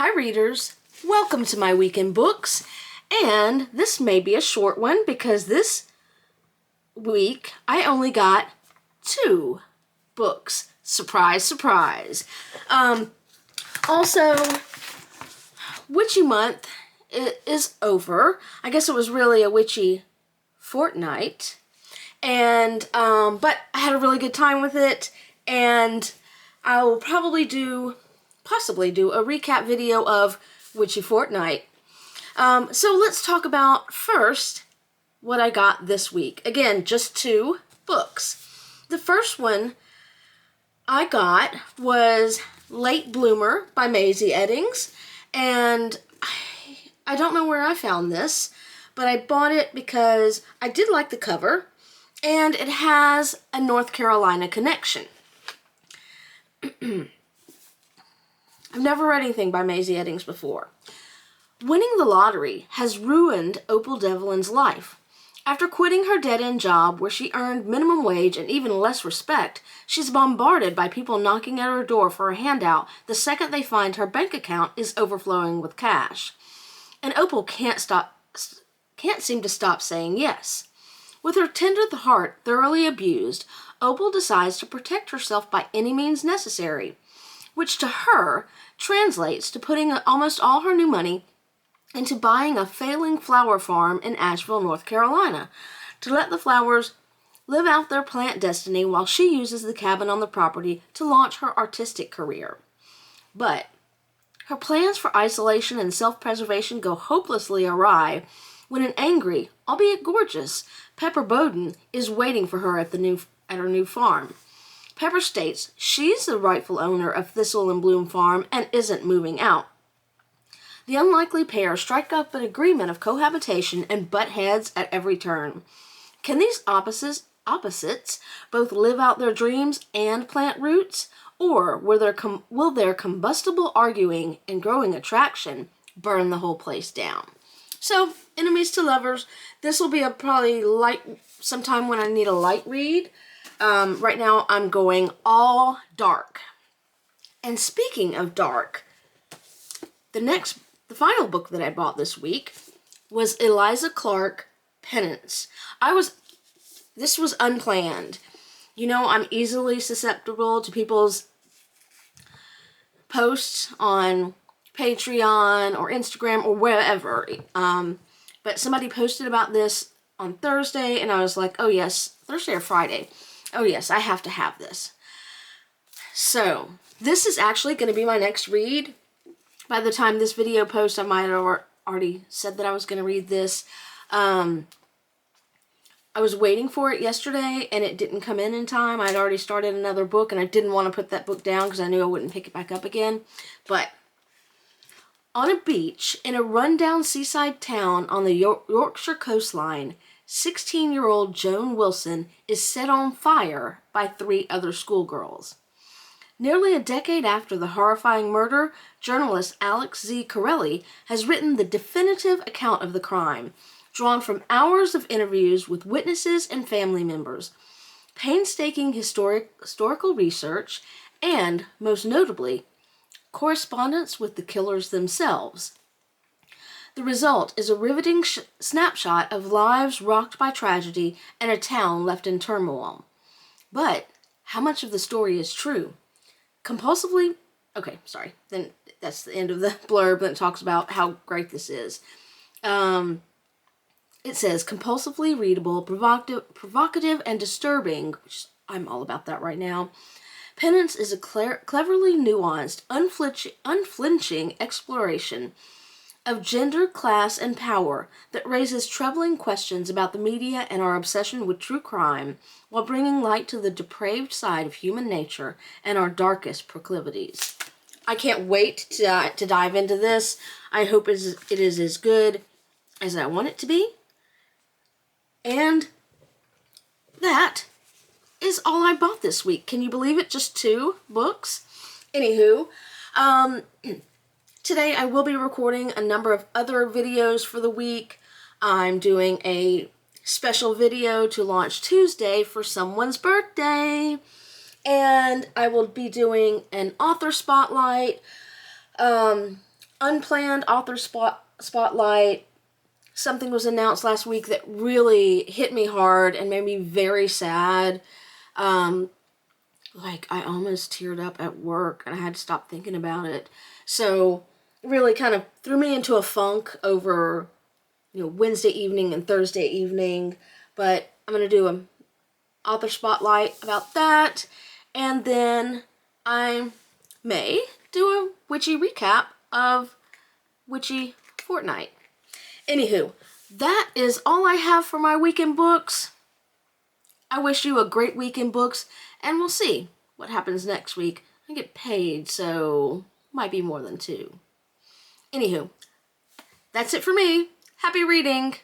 Hi readers, welcome to my weekend books, and this may be a short one because this week I only got 2 books. Surprise, surprise. Also, witchy month is over. I guess it was really a witchy fortnight, and but I had a really good time with it, and I will probably possibly do a recap video of Witchy Fortnight. So let's talk about first what I got this week. Again, just 2 books. The first one I got was Late Bloomer by Mazey Eddings, and I don't know where I found this, but I bought it because I did like the cover, and it has a North Carolina connection. I've never read anything by Mazey Eddings before. Winning the lottery has ruined Opal Devlin's life. After quitting her dead-end job where she earned minimum wage and even less respect, she's bombarded by people knocking at her door for a handout the second they find her bank account is overflowing with cash. And Opal can't seem to stop saying yes. With her tender heart thoroughly abused, Opal decides to protect herself by any means necessary, which to her translates to putting almost all her new money into buying a failing flower farm in Asheville, North Carolina, to let the flowers live out their plant destiny while she uses the cabin on the property to launch her artistic career. But her plans for isolation and self-preservation go hopelessly awry when an angry, albeit gorgeous, Pepper Bowden is waiting for her at her new farm. Pepper states she's the rightful owner of Thistle and Bloom Farm and isn't moving out. The unlikely pair strike up an agreement of cohabitation and butt heads at every turn. Can these opposites both live out their dreams and plant roots, or will their combustible arguing and growing attraction burn the whole place down? So, enemies to lovers. This will be probably light sometime when I need a light read. Right now I'm going all dark. And speaking of dark, the final book that I bought this week was Eliza Clark, Penance. This was unplanned. You know, I'm easily susceptible to people's posts on Patreon or Instagram or wherever. But somebody posted about this on Thursday, and I was like, oh yes, Thursday or Friday. Oh yes, I have to have this. So, this is actually going to be my next read. By the time this video posts, I might have already said that I was going to read this. I was waiting for it yesterday, and it didn't come in time. I'd already started another book, and I didn't want to put that book down because I knew I wouldn't pick it back up again. But on a beach in a rundown seaside town on the Yorkshire coastline, 16-year-old Joan Wilson is set on fire by 3 other schoolgirls. Nearly a decade after the horrifying murder, journalist Alex Z. Corelli has written the definitive account of the crime, drawn from hours of interviews with witnesses and family members, painstaking historical research, and, most notably, correspondence with the killers themselves. The result is a riveting snapshot of lives rocked by tragedy and a town left in turmoil. But how much of the story is true? Then that's the end of the blurb that talks about how great this is. It says, compulsively readable, provocative, and disturbing, which I'm all about that right now. Penance is a cleverly nuanced, unflinching exploration of gender, class, and power that raises troubling questions about the media and our obsession with true crime, while bringing light to the depraved side of human nature and our darkest proclivities. I can't wait to dive into this. I hope it is as good as I want it to be. And that is all I bought this week. Can you believe it? Just 2 books? Anywho, today I will be recording a number of other videos for the week. I'm doing a special video to launch Tuesday for someone's birthday. And I will be doing an author spotlight. unplanned author spotlight. Something was announced last week that really hit me hard and made me very sad. Like, I almost teared up at work and I had to stop thinking about it. So, really kind of threw me into a funk over, Wednesday evening and Thursday evening. But I'm going to do an author spotlight about that. And then I may do a witchy recap of Witchy Fortnight. Anywho, that is all I have for my week in books. I wish you a great week in books, and we'll see what happens next week. I get paid, so might be more than 2. Anywho, that's it for me. Happy reading!